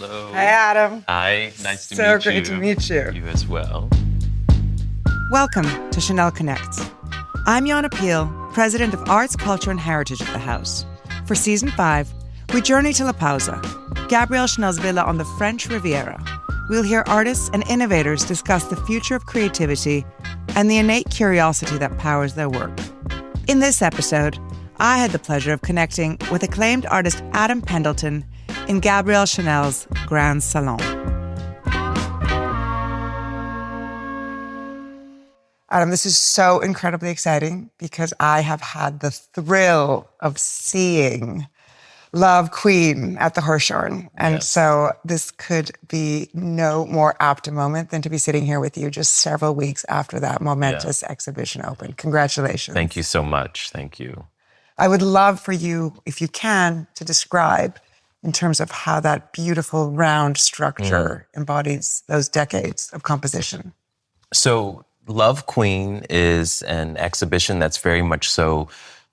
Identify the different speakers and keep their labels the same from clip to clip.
Speaker 1: Hello.
Speaker 2: Hi, Adam.
Speaker 1: Hi, nice to meet you.
Speaker 2: So great to meet you.
Speaker 1: You as well.
Speaker 3: Welcome to Chanel Connects. I'm Yana Peel, President of Arts, Culture and Heritage at the House. For Season 5, we journey to La Pausa, Gabrielle Chanel's villa on the French Riviera. We'll hear artists and innovators discuss the future of creativity and the innate curiosity that powers their work. In this episode, I had the pleasure of connecting with acclaimed artist Adam Pendleton in Gabrielle Chanel's Grand Salon.
Speaker 2: Adam, this is so incredibly exciting because I have had the thrill of seeing Love Queen at the Hirshhorn. And so this could be no more apt a moment than to be sitting here with you just several weeks after that momentous exhibition opened. Congratulations.
Speaker 1: Thank you so much. Thank you.
Speaker 2: I would love for you, if you can, to describe in terms of how that beautiful round structure embodies those decades of composition.
Speaker 1: So Love Queen is an exhibition that's very much so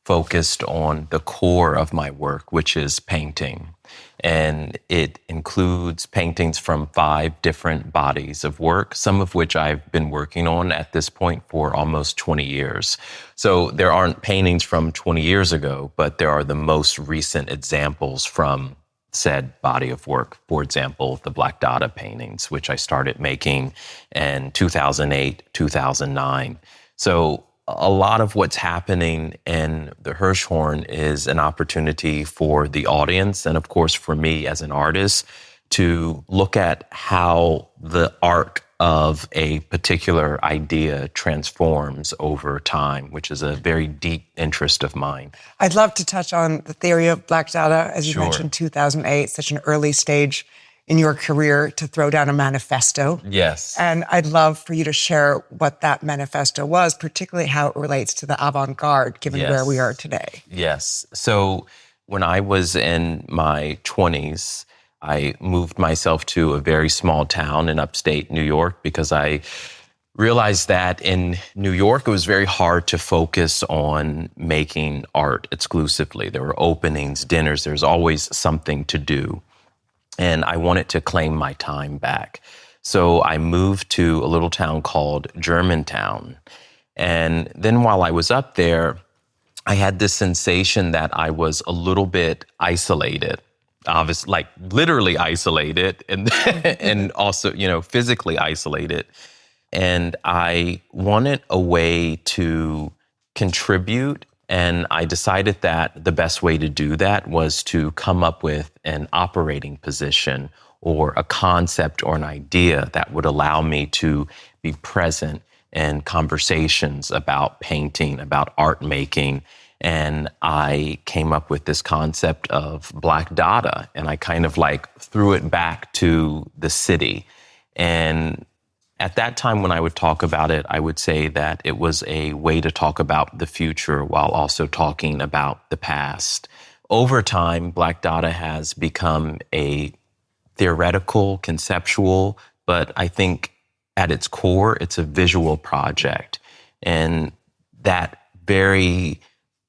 Speaker 1: focused on the core of my work, which is painting. And it includes paintings from 5 different bodies of work, some of which I've been working on at this point for almost 20 years. So there aren't paintings from 20 years ago, but there are the most recent examples from said body of work. For example, the Black Dada paintings, which I started making in 2008, 2009. So a lot of what's happening in the Hirshhorn is an opportunity for the audience and, of course, for me as an artist to look at how the art of a particular idea transforms over time, which is a very deep interest of mine.
Speaker 2: I'd love to touch on the theory of Black Dada, as you mentioned, 2008, such an early stage in your career to throw down a manifesto.
Speaker 1: Yes.
Speaker 2: And I'd love for you to share what that manifesto was, particularly how it relates to the avant-garde, given where we are today.
Speaker 1: Yes. So when I was in my 20s, I moved myself to a very small town in upstate New York because I realized that in New York, it was very hard to focus on making art exclusively. There were openings, dinners, there's always something to do. And I wanted to claim my time back. So I moved to a little town called Germantown. And then while I was up there, I had this sensation that I was a little bit isolated. Obviously, like literally isolated and, and also, physically isolated. And I wanted a way to contribute. And I decided that the best way to do that was to come up with an operating position or a concept or an idea that would allow me to be present in conversations about painting, about art making. And I came up with this concept of Black Dada, and I kind of threw it back to the city. And at that time, when I would talk about it, I would say that it was a way to talk about the future while also talking about the past. Over time, Black Dada has become a theoretical, conceptual, but I think at its core, it's a visual project. And that very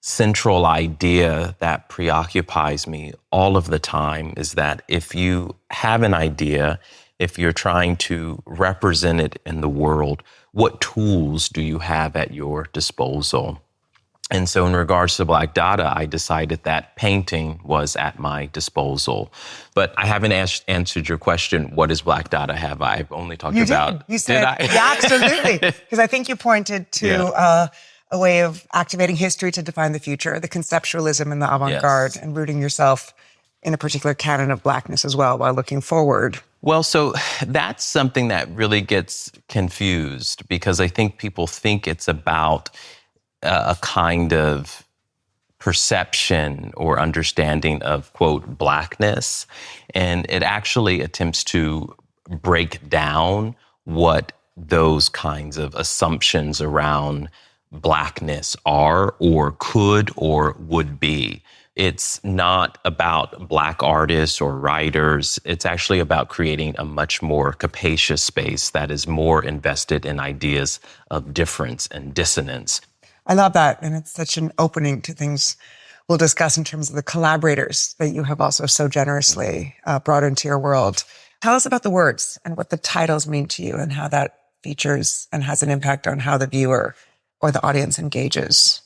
Speaker 1: central idea that preoccupies me all of the time is that if you have an idea, if you're trying to represent it in the world, what tools do you have at your disposal? And so in regards to Black Dada, I decided that painting was at my disposal. But I haven't answered your question, what does Black Dada have? I've only talked about...
Speaker 2: You said,
Speaker 1: did I?
Speaker 2: Yeah, absolutely. Because I think you pointed to a way of activating history to define the future, the conceptualism and the avant-garde, and rooting yourself in a particular canon of Blackness as well while looking forward.
Speaker 1: Well, so that's something that really gets confused because I think people think it's about a kind of perception or understanding of, quote, Blackness. And it actually attempts to break down what those kinds of assumptions around Blackness are or could or would be. It's not about Black artists or writers. It's actually about creating a much more capacious space that is more invested in ideas of difference and dissonance.
Speaker 2: I love that. And it's such an opening to things we'll discuss in terms of the collaborators that you have also so generously brought into your world. Tell us about the words and what the titles mean to you and how that features and has an impact on how the viewer or the audience engages.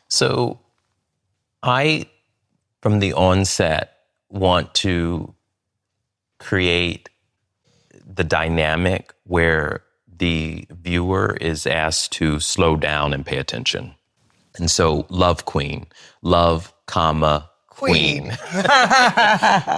Speaker 1: So I, from the onset, want to create the dynamic where the viewer is asked to slow down and pay attention. And so love queen, love, comma, queen.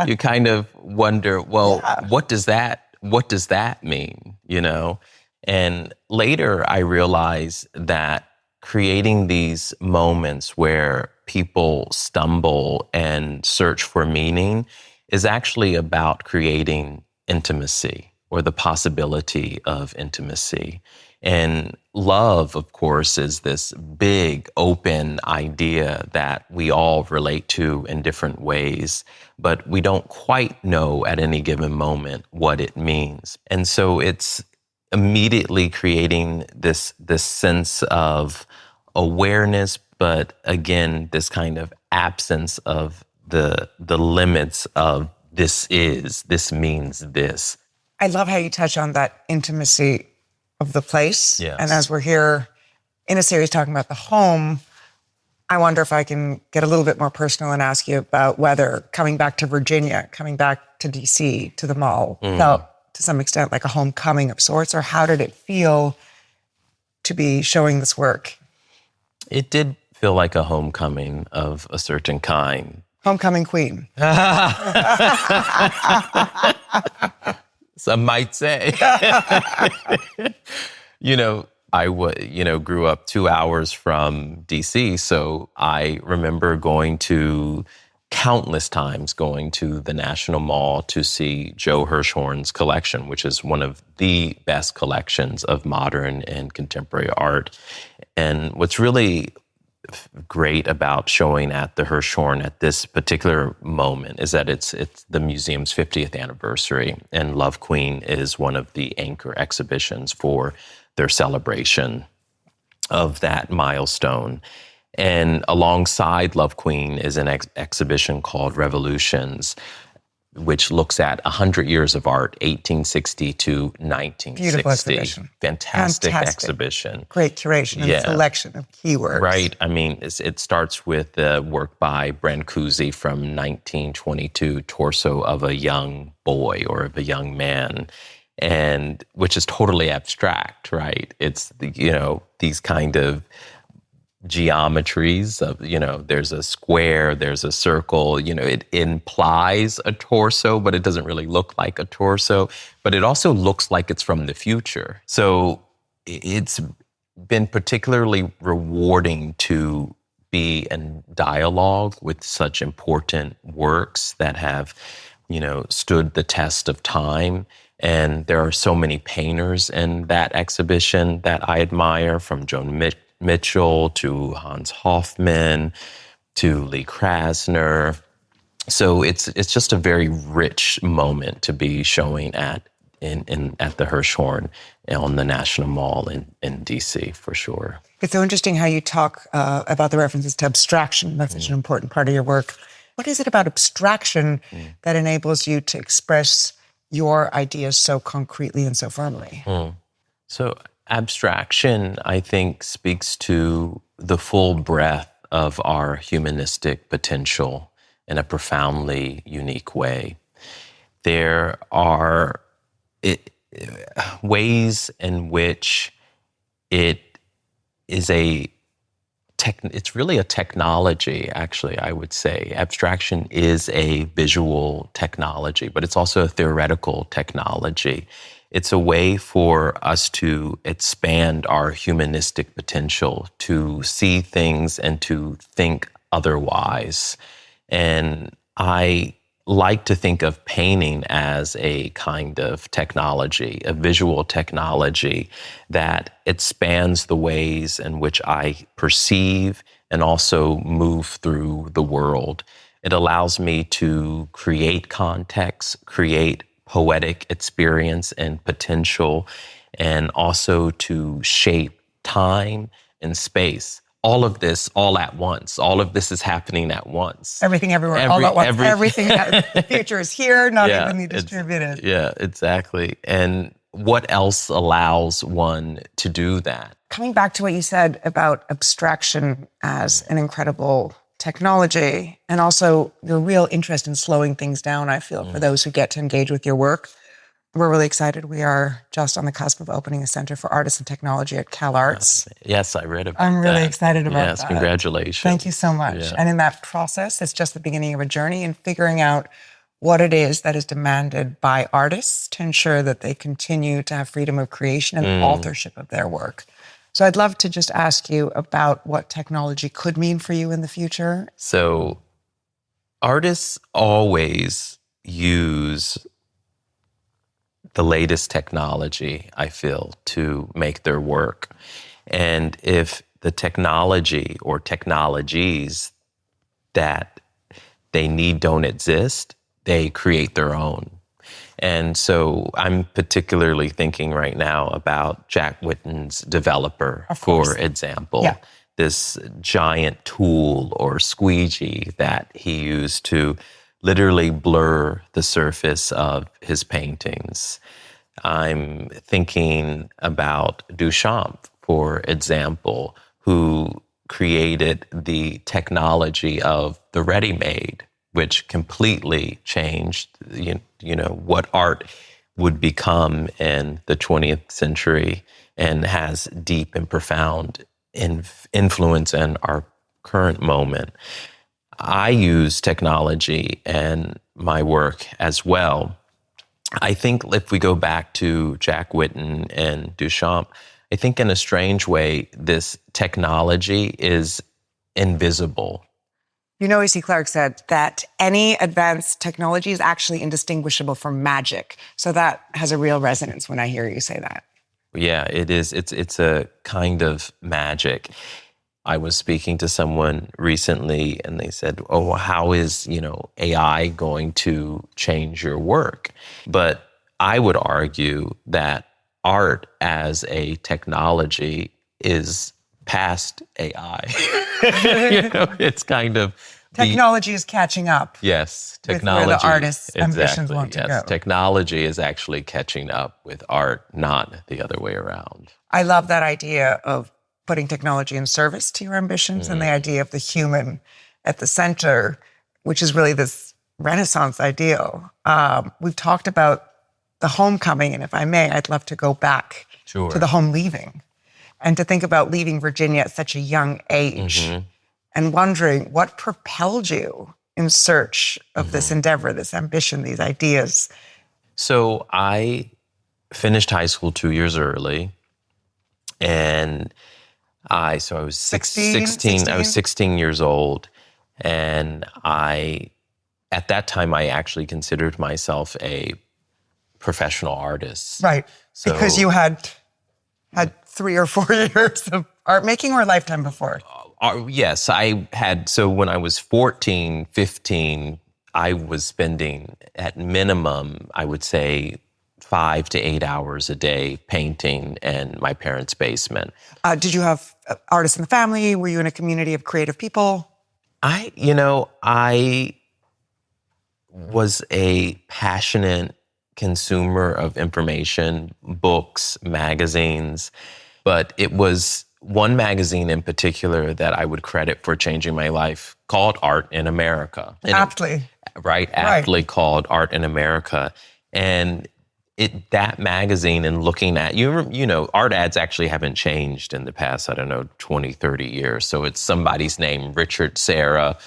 Speaker 1: You kind of wonder, well, what does that mean, you know? And later I realized that creating these moments where people stumble and search for meaning is actually about creating intimacy or the possibility of intimacy. And love, of course, is this big, open idea that we all relate to in different ways, but we don't quite know at any given moment what it means. And so it's immediately creating this sense of awareness, but again, this kind of absence of the limits of this means this.
Speaker 2: I love how you touch on that intimacy of the place.
Speaker 1: Yes.
Speaker 2: And as we're here in a series talking about the home, I wonder if I can get a little bit more personal and ask you about whether coming back to Virginia, coming back to DC, to the mall, felt to some extent like a homecoming of sorts, or how did it feel to be showing this work? It
Speaker 1: did feel like a homecoming of a certain kind.
Speaker 2: Homecoming queen.
Speaker 1: Some might say. I grew up 2 hours from DC, so I remember countless times going to the National Mall to see Joe Hirshhorn's collection, which is one of the best collections of modern and contemporary art. And what's really great about showing at the Hirshhorn at this particular moment is that it's the museum's 50th anniversary, and Love Queen is one of the anchor exhibitions for their celebration of that milestone. And alongside Love Queen is an exhibition called Revolutions, which looks at 100 years of art, 1860 to 1960.
Speaker 2: Beautiful exhibition.
Speaker 1: Fantastic exhibition.
Speaker 2: Great curation and selection of keywords.
Speaker 1: Right. I mean, it starts with the work by Brancusi from 1922, Torso of a Young Boy or of a Young Man, and which is totally abstract, right? It's, these kind of geometries of, there's a square, there's a circle, it implies a torso, but it doesn't really look like a torso, but it also looks like it's from the future. So it's been particularly rewarding to be in dialogue with such important works that have, stood the test of time. And there are so many painters in that exhibition that I admire, from Joan Mitchell to Hans Hofmann to Lee Krasner. So it's just a very rich moment to be showing at the Hirshhorn on the National Mall in DC, for sure.
Speaker 2: It's so interesting how you talk about the references to abstraction. That's such an important part of your work. What is it about abstraction that enables you to express your ideas so concretely and so firmly?
Speaker 1: So abstraction, I think, speaks to the full breadth of our humanistic potential in a profoundly unique way. There are ways in which it is it's really a technology, actually, I would say. Abstraction is a visual technology, but it's also a theoretical technology. It's a way for us to expand our humanistic potential, to see things and to think otherwise. And I like to think of painting as a kind of technology, a visual technology that expands the ways in which I perceive and also move through the world. It allows me to create context, create poetic experience and potential, and also to shape time and space, all of this all at once. All of this is happening at once.
Speaker 2: Everything everywhere, all at once. Everything, the future is here, not evenly distributed.
Speaker 1: Yeah, exactly. And what else allows one to do that?
Speaker 2: Coming back to what you said about abstraction as an incredible technology, and also your real interest in slowing things down, I feel, for those who get to engage with your work. We're really excited. We are just on the cusp of opening a Center for Artists and Technology at CalArts.
Speaker 1: Yes, I read about that.
Speaker 2: I'm really excited about that.
Speaker 1: Yes, congratulations.
Speaker 2: Thank you so much.
Speaker 1: Yeah.
Speaker 2: And in that process, it's just the beginning of a journey in figuring out what it is that is demanded by artists to ensure that they continue to have freedom of creation and authorship of their work. So I'd love to just ask you about what technology could mean for you in the future.
Speaker 1: So artists always use the latest technology, I feel, to make their work. And if the technology or technologies that they need don't exist, they create their own. And so I'm particularly thinking right now about Jack Whitten's Developer, for example.
Speaker 2: Yeah.
Speaker 1: This giant tool or squeegee that he used to literally blur the surface of his paintings. I'm thinking about Duchamp, for example, who created the technology of the ready-made, which completely changed, you know, what art would become in the 20th century and has deep and profound influence in our current moment. I use technology in my work as well. I think if we go back to Jack Whitten and Duchamp, I think in a strange way, this technology is invisible.
Speaker 2: You know, E.C. Clarke said that any advanced technology is actually indistinguishable from magic. So that has a real resonance when I hear you say that.
Speaker 1: Yeah, it is. It's a kind of magic. I was speaking to someone recently and they said, oh, how is, AI going to change your work? But I would argue that art as a technology is past AI. It's kind of...
Speaker 2: Technology is catching up.
Speaker 1: Yes, technology.
Speaker 2: With where the artist's ambitions want to go.
Speaker 1: Technology is actually catching up with art, not the other way around.
Speaker 2: I love that idea of putting technology in service to your ambitions and the idea of the human at the center, which is really this Renaissance ideal. We've talked about the homecoming, and if I may, I'd love to go back to the home leaving and to think about leaving Virginia at such a young age and wondering what propelled you in search of this endeavor, this ambition, these ideas.
Speaker 1: So I finished high school 2 years early, and I was 16. I was 16 years old, and at that time, I actually considered myself a professional artist.
Speaker 2: Right,
Speaker 1: So,
Speaker 2: because you had 3 or 4 years of art making or a lifetime before?
Speaker 1: Yes, I had. So when I was 14, 15, I was spending at minimum, I would say, 5 to 8 hours a day painting in my parents' basement.
Speaker 2: Did you have artists in the family? Were you in a community of creative people?
Speaker 1: I was a passionate consumer of information, books, magazines, but it was one magazine in particular that I would credit for changing my life called Art in America.
Speaker 2: Aptly.
Speaker 1: Aptly called Art in America. And that magazine and looking at, art ads actually haven't changed in the past, 20, 30 years. So it's somebody's name, Richard Serra,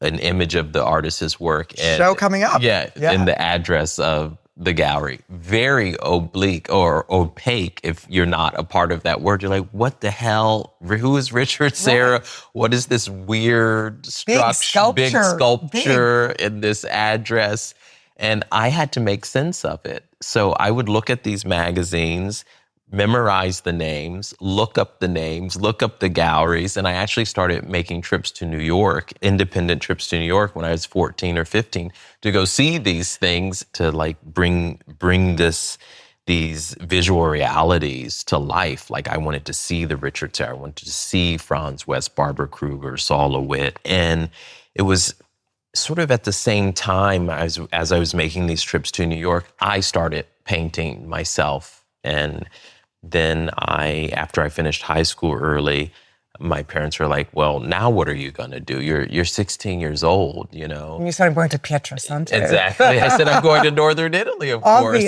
Speaker 1: an image of the artist's work. And,
Speaker 2: show coming up.
Speaker 1: Yeah, and the address of the gallery. Very oblique or opaque if you're not a part of that world. You're like, what the hell? Who is Richard Serra? Right. What is this weird structure, big sculpture in this address? And I had to make sense of it. So I would look at these magazines, memorize the names, look up the galleries. And I actually started making trips to New York, independent trips to New York when I was 14 or 15 to go see these things, to bring this these visual realities to life. Like I wanted to see the Richards era. I wanted to see Franz West, Barbara Kruger, Saul LeWitt. And it was sort of at the same time as I was making these trips to New York, I started painting myself. And then after I finished high school early, my parents were like, well, now what are you going to do? You're 16 years old, you know.
Speaker 2: And you started going to Pietrasanta.
Speaker 1: Exactly. I said, I'm going to Northern Italy, of course.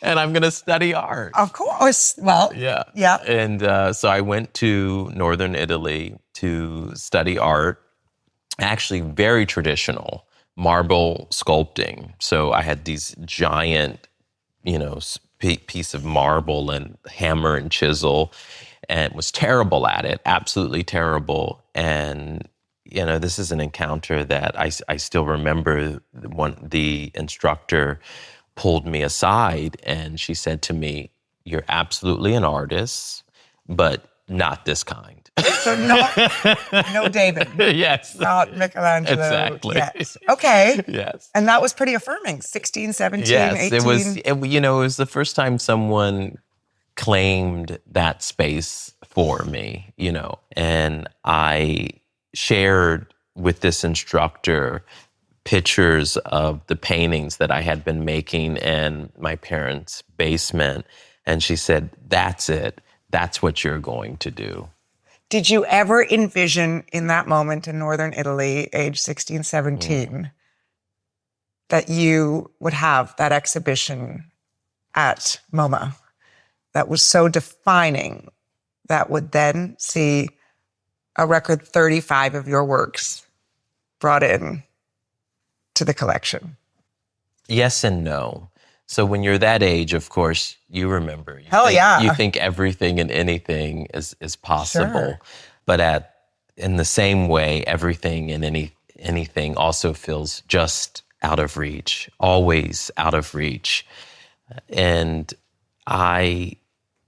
Speaker 1: And I'm going to study art.
Speaker 2: Of course. Well, yeah.
Speaker 1: And so I went to Northern Italy to study art, actually very traditional, marble sculpting. So I had these giant, piece of marble and hammer and chisel, and was terrible at it, absolutely terrible. And, this is an encounter that I still remember. The instructor pulled me aside and she said to me, you're absolutely an artist, but not this kind.
Speaker 2: So no David.
Speaker 1: Yes.
Speaker 2: Not Michelangelo.
Speaker 1: Exactly.
Speaker 2: Yes. Okay.
Speaker 1: Yes.
Speaker 2: And that was pretty affirming. 16, 17,
Speaker 1: yes,
Speaker 2: 18.
Speaker 1: It was the first time someone claimed that space for me, and I shared with this instructor pictures of the paintings that I had been making in my parents' basement. And she said, that's it. That's what you're going to do.
Speaker 2: Did you ever envision in that moment in Northern Italy, age 16, 17, that you would have that exhibition at MoMA that was so defining that would then see a record 35 of your works brought in to the collection?
Speaker 1: Yes and no. So when you're that age, of course, you remember. You think everything and anything is possible.
Speaker 2: Sure.
Speaker 1: But in the same way, everything and anything also feels just out of reach, always out of reach. And I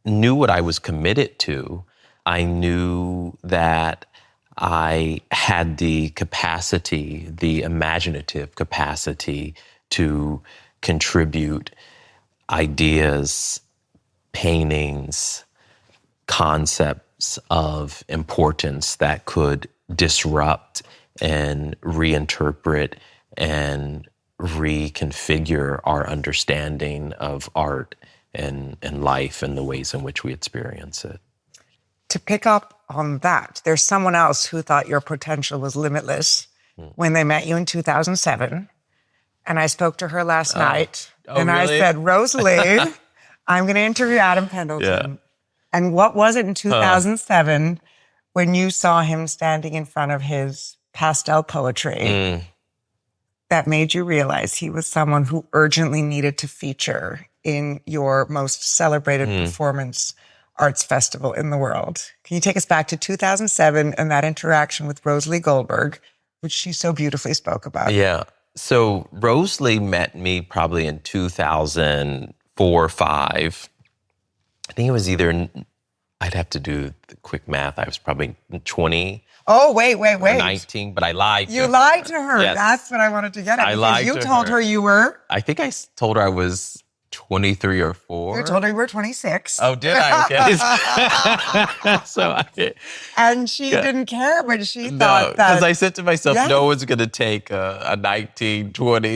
Speaker 1: knew what I was committed to. I knew that I had the capacity, the imaginative capacity to contribute ideas, paintings, concepts of importance that could disrupt and reinterpret and reconfigure our understanding of art and life and the ways in which we experience it.
Speaker 2: To pick up on that, there's someone else who thought your potential was limitless when they met you in 2007. And I spoke to her last night. And really? I said, Rosalie, I'm going to interview Adam Pendleton. Yeah. And what was it in 2007 when you saw him standing in front of his pastel poetry that made you realize he was someone who urgently needed to feature in your most celebrated performance arts festival in the world? Can you take us back to 2007 and that interaction with Rosalie Goldberg, which she so beautifully spoke about?
Speaker 1: Yeah. So Rosalie met me probably in 2004 or 5. I think it was I'd have to do the quick math. I was probably 20.
Speaker 2: Oh, wait.
Speaker 1: 19, but I lied to her.
Speaker 2: You lied to her.
Speaker 1: Yes.
Speaker 2: That's what I wanted to get at.
Speaker 1: I lied to her.
Speaker 2: You told her you were?
Speaker 1: I think I told her I was 23 or 4.
Speaker 2: You told her you were 26.
Speaker 1: Oh, did I? Yes.
Speaker 2: And she didn't care, but she thought that...
Speaker 1: because I said to myself, no one's going to take a 19, 20,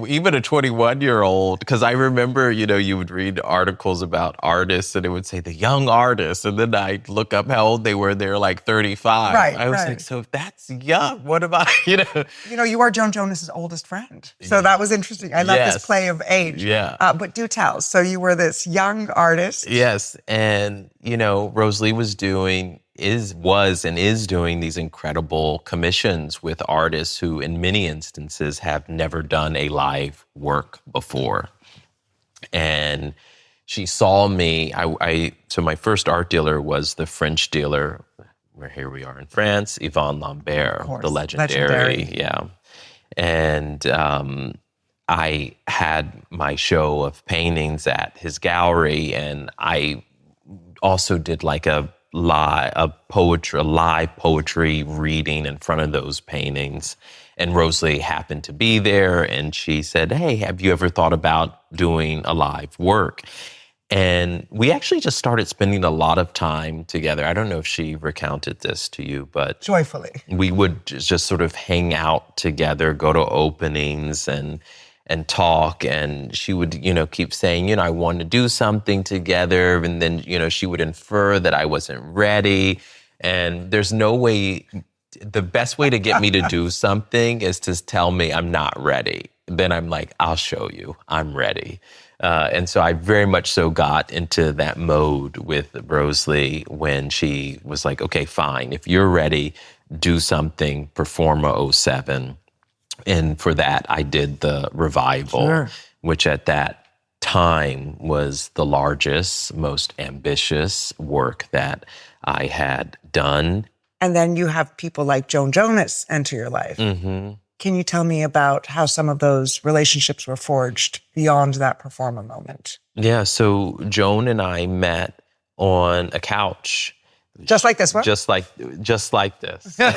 Speaker 1: even a 21-year-old. Because I remember, you would read articles about artists and it would say the young artist. And then I'd look up how old they were. They were like 35.
Speaker 2: Right,
Speaker 1: I was like, so if that's young, what am I,
Speaker 2: you are Joan Jonas's oldest friend. So that was interesting. I love this play of age.
Speaker 1: Yeah.
Speaker 2: But do tell. So you were this young artist.
Speaker 1: Yes. And, Rosalie was doing these incredible commissions with artists who in many instances have never done a live work before. And she saw me, so my first art dealer was the French dealer, where here we are in France, Yvonne Lambert, the legendary. Yeah. And I had my show of paintings at his gallery, and I also did like a live poetry reading in front of those paintings. And Rosalie happened to be there, and she said, hey, have you ever thought about doing a live work? And we actually just started spending a lot of time together. I don't know if she recounted this to you, but
Speaker 2: Joyfully.
Speaker 1: we would just sort of hang out together, go to openings and talk. And she would, keep saying, I want to do something together. And then, she would infer that I wasn't ready. And there's no way, the best way to get me to do something is to tell me I'm not ready. Then I'm like, I'll show you, I'm ready. And so I very much so got into that mode with Rosalie when she was like, okay, fine, if you're ready, do something, Performa '07. And for that, I did the revival, which at that time was the largest, most ambitious work that I had done.
Speaker 2: And then you have people like Joan Jonas enter your life.
Speaker 1: Mm-hmm.
Speaker 2: Can you tell me about how some of those relationships were forged beyond that Performa moment?
Speaker 1: Yeah, so Joan and I met on a couch.
Speaker 2: Just like this one?
Speaker 1: Just like this.
Speaker 2: Where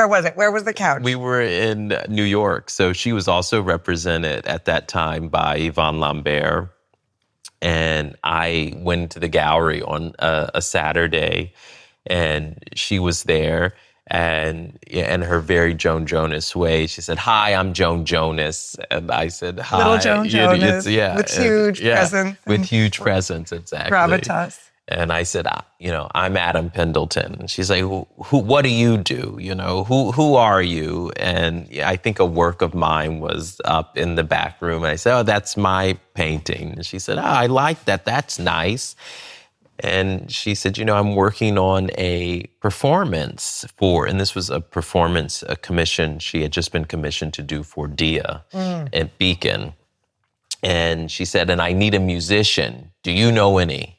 Speaker 2: was it? Where was the couch?
Speaker 1: We were in New York. So she was also represented at that time by Yvonne Lambert. And I went to the gallery on a Saturday, and she was there. And in her very Joan Jonas way, she said, hi, I'm Joan Jonas. And I said, hi.
Speaker 2: Little Joan Jonas with huge presence.
Speaker 1: With huge presence, exactly.
Speaker 2: Gravitas.
Speaker 1: And I said, I'm Adam Pendleton. And she's like, what do you do? Who are you? And I think a work of mine was up in the back room. And I said, oh, that's my painting. And she said, oh, I like that. That's nice. And she said, I'm working on a performance and this was a commission she had just been commissioned to do for Dia at Beacon. And she said, and I need a musician. Do you know any?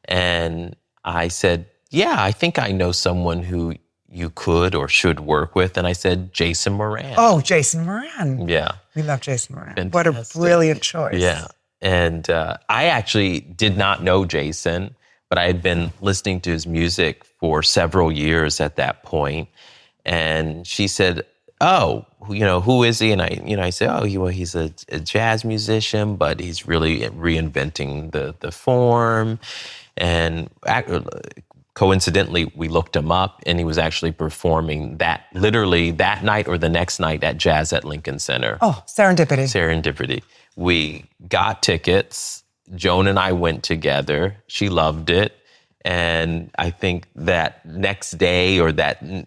Speaker 1: And I said, yeah, I think I know someone who you could or should work with. And I said, Jason Moran.
Speaker 2: Oh, Jason Moran.
Speaker 1: Yeah.
Speaker 2: We love Jason Moran.
Speaker 1: Fantastic.
Speaker 2: What a brilliant choice.
Speaker 1: Yeah. And I actually did not know Jason, but I had been listening to his music for several years at that point. And she said, oh, who is he? And I said, oh, he's a jazz musician, but he's really reinventing the form. And coincidentally, we looked him up, and he was actually performing literally that night or the next night at Jazz at Lincoln Center.
Speaker 2: Oh, serendipity.
Speaker 1: Serendipity. We got tickets. Joan and I went together. She loved it. And I think that next day or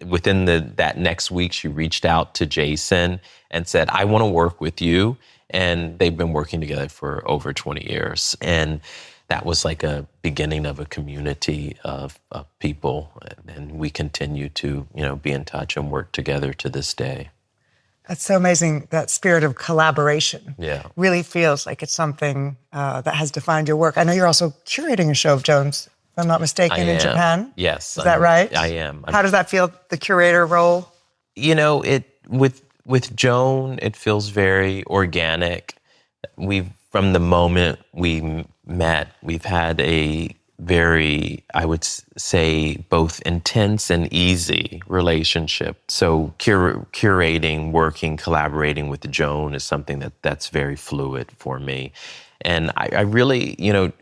Speaker 1: within that next week, she reached out to Jason and said, I want to work with you. And they've been working together for over 20 years. And that was like a beginning of a community of people. And we continue to, be in touch and work together to this day.
Speaker 2: That's so amazing. That spirit of collaboration really feels like it's something that has defined your work. I know you're also curating a show of Joan's, if I'm not mistaken, in Japan.
Speaker 1: Yes.
Speaker 2: Is that right?
Speaker 1: I am.
Speaker 2: How does that feel, the curator role?
Speaker 1: With Joan, it feels very organic. From the moment we met, we've had a very, I would say, both intense and easy relationship. So curating, working, collaborating with Joan is something that's very fluid for me. And I really,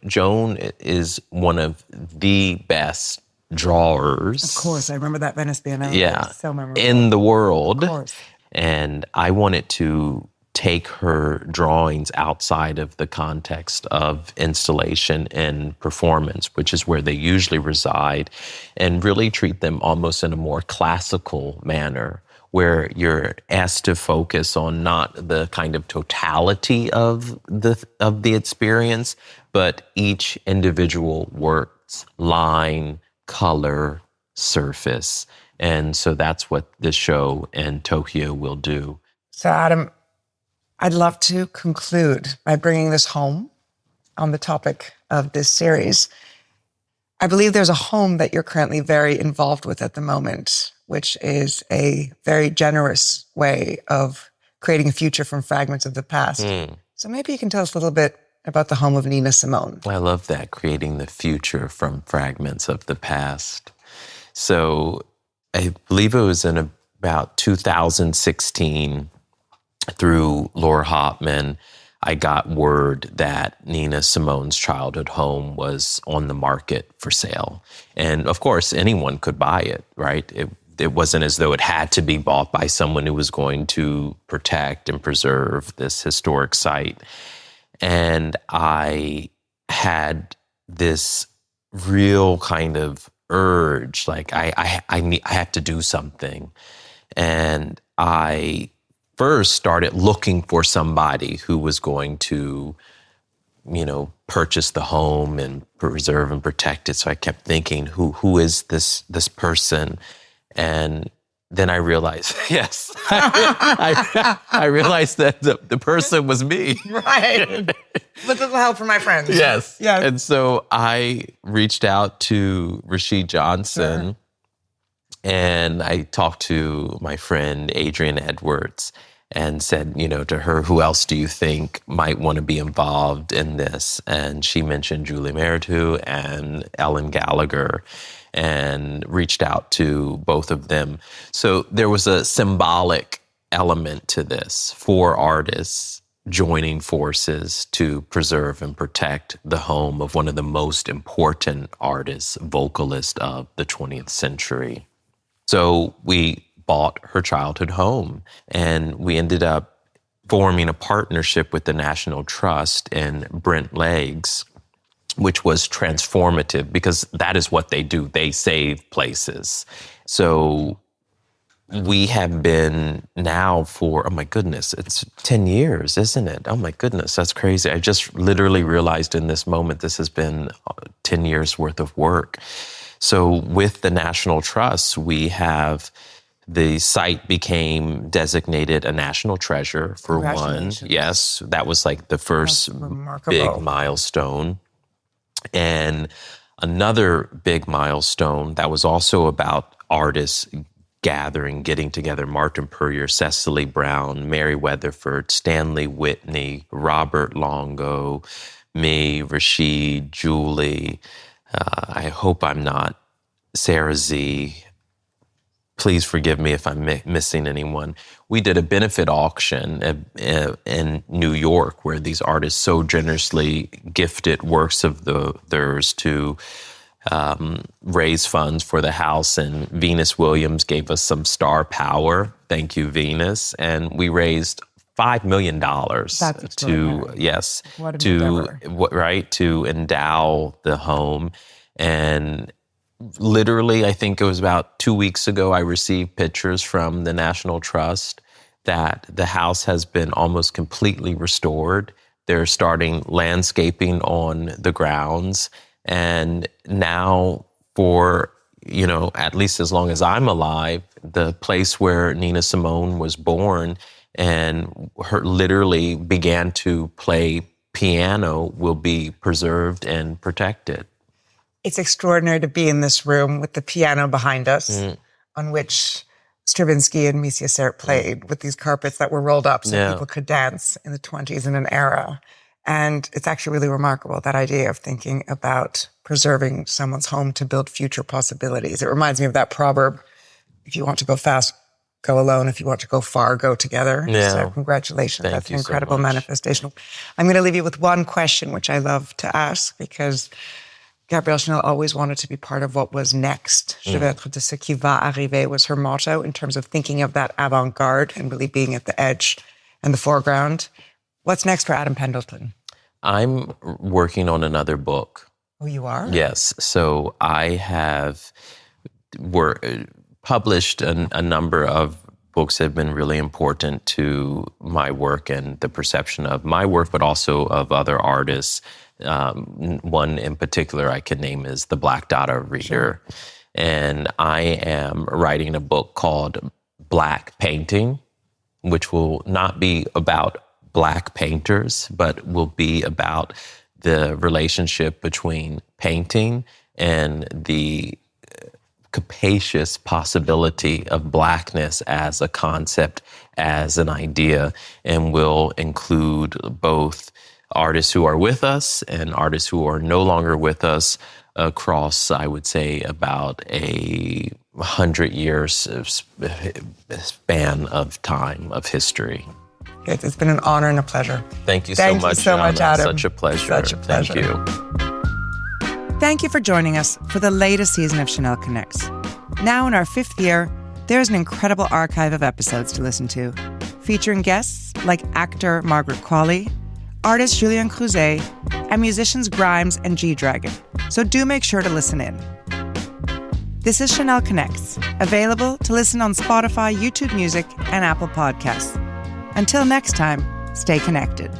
Speaker 1: Joan is one of the best drawers.
Speaker 2: Of course, I remember that Venice Biennale.
Speaker 1: Yeah,
Speaker 2: so memorable.
Speaker 1: in the world.
Speaker 2: Of course.
Speaker 1: And I wanted to take her drawings outside of the context of installation and performance, which is where they usually reside, and really treat them almost in a more classical manner, where you're asked to focus on not the kind of totality of the experience, but each individual work's line, color, surface. And so that's what this show in Tokyo will do.
Speaker 2: So Adam, I'd love to conclude by bringing this home on the topic of this series. I believe there's a home that you're currently very involved with at the moment, which is a very generous way of creating a future from fragments of the past. So maybe you can tell us a little bit about the home of Nina Simone.
Speaker 1: I love that, creating the future from fragments of the past. So I believe it was in about 2016, through Laura Hopman, I got word that Nina Simone's childhood home was on the market for sale. And of course, anyone could buy it, right? It wasn't as though it had to be bought by someone who was going to protect and preserve this historic site. And I had this real kind of urge, like I have to do something. And I first started looking for somebody who was going to, purchase the home and preserve and protect it. So I kept thinking, who is this person? And then I realized, yes, I realized that the person was me.
Speaker 2: Right. With little help from my friends.
Speaker 1: Yes.
Speaker 2: Yes.
Speaker 1: And so I reached out to Rashid Johnson.
Speaker 2: Sure.
Speaker 1: And I talked to my friend Adrienne Edwards and said, to her, who else do you think might want to be involved in this? And she mentioned Julie Meritou and Ellen Gallagher, and reached out to both of them. So there was a symbolic element to this for artists joining forces to preserve and protect the home of one of the most important artists, vocalists of the 20th century. So we bought her childhood home, and we ended up forming a partnership with the National Trust and Brent Legs, which was transformative because that is what they do. They save places. So we have been now for, oh my goodness, it's 10 years, isn't it? Oh my goodness, that's crazy. I just literally realized in this moment, this has been 10 years worth of work. So with the National Trust, the site became designated a national treasure for one. Yes, that was like the first big milestone. And another big milestone that was also about artists gathering, getting together, Martin Puryear, Cecily Brown, Mary Weatherford, Stanley Whitney, Robert Longo, me, Rashid, Julie, I hope I'm not, Sarah Z. Please forgive me if I'm missing anyone. We did a benefit auction in New York where these artists so generously gifted works of theirs to raise funds for the house. And Venus Williams gave us some star power. Thank you, Venus. And we raised $5 million to endow the home. And literally, I think it was about 2 weeks ago, I received pictures from the National Trust that the house has been almost completely restored. They're starting landscaping on the grounds. And now for, at least as long as I'm alive, the place where Nina Simone was born and her literally began to play piano will be preserved and protected.
Speaker 2: It's extraordinary to be in this room with the piano behind us, on which Stravinsky and Misia Sert played, with these carpets that were rolled up so people could dance in the 20s in an era. And it's actually really remarkable, that idea of thinking about preserving someone's home to build future possibilities. It reminds me of that proverb, if you want to go fast, go alone. If you want to go far, go together.
Speaker 1: Yeah.
Speaker 2: So congratulations.
Speaker 1: Thank
Speaker 2: That's
Speaker 1: you
Speaker 2: an incredible
Speaker 1: so much.
Speaker 2: manifestation. I'm going to leave you with one question, which I love to ask, because Gabrielle Chanel always wanted to be part of what was next. Je vais être de ce qui va arriver was her motto in terms of thinking of that avant-garde and really being at the edge and the foreground. What's next for Adam Pendleton?
Speaker 1: I'm working on another book.
Speaker 2: Oh, you are?
Speaker 1: Yes. So I have published a number of books that have been really important to my work and the perception of my work, but also of other artists. One in particular I can name is The Black Dada Reader. Sure. And I am writing a book called Black Painting, which will not be about Black painters, but will be about the relationship between painting and the capacious possibility of Blackness as a concept, as an idea, and will include both artists who are with us and artists who are no longer with us across, I would say, about a 100 years span of time, of history.
Speaker 2: It's been an honor and a pleasure.
Speaker 1: Thank you so much.
Speaker 2: Thank you so much, Adam.
Speaker 1: Such a pleasure.
Speaker 2: Such a pleasure.
Speaker 1: Thank you.
Speaker 3: Thank you for joining us for the latest season of Chanel Connects. Now in our 5th year, there's an incredible archive of episodes to listen to, featuring guests like actor Margaret Qualley, artist Julien Crouzet, and musicians Grimes and G-Dragon. So do make sure to listen in. This is Chanel Connects, available to listen on Spotify, YouTube Music, and Apple Podcasts. Until next time, stay connected.